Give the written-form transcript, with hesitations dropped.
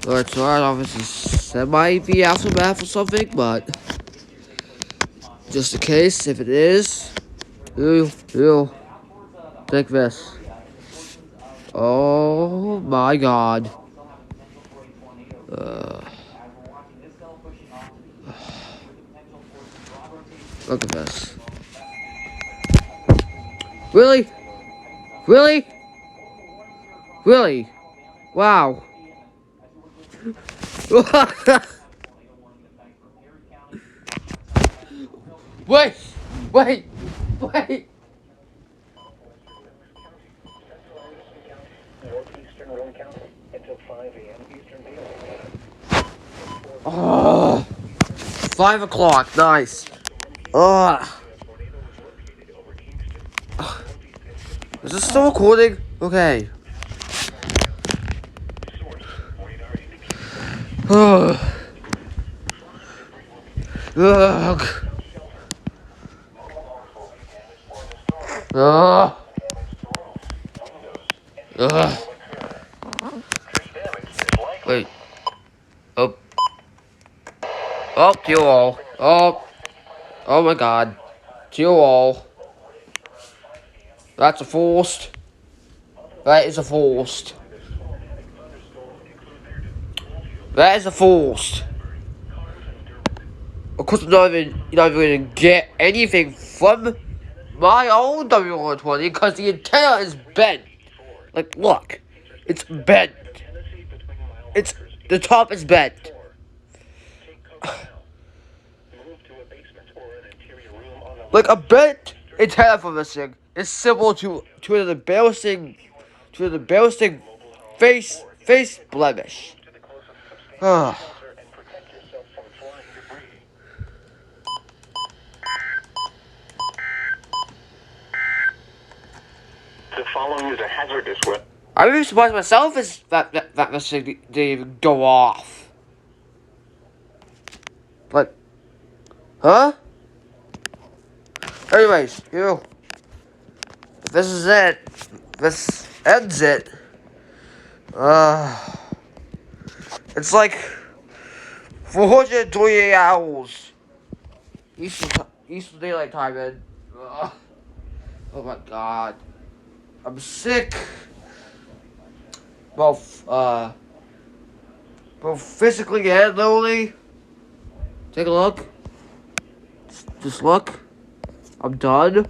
Alright, so our office is that might be aftermath or something, but just in case, if it is, you take this. Oh my god. Look at this. Really? Really? Really? Wow. Wait! Wait! Wait! Oh, 5 o'clock, nice. Is this still recording? Okay. Ugh. Wait. Oh. Oh, to you all. Oh. Oh my god. To you all. That's a forced. That is a forced. That is a forced. Of course, I'm not even going to get anything from my own W120 because the antenna is bent. Like, look. It's bent. The top is bent. Like, a bent antenna for this thing is similar to an embarrassing face blemish. The following is a hazardous weapon. I'm even surprised myself is that this thing didn't even go off. But, huh? Anyways, this is it. This ends it. It's like 428 hours. Eastern Daylight Time, and oh my god, I'm sick. Both physically and mentally. Take a look. Just look. I'm done.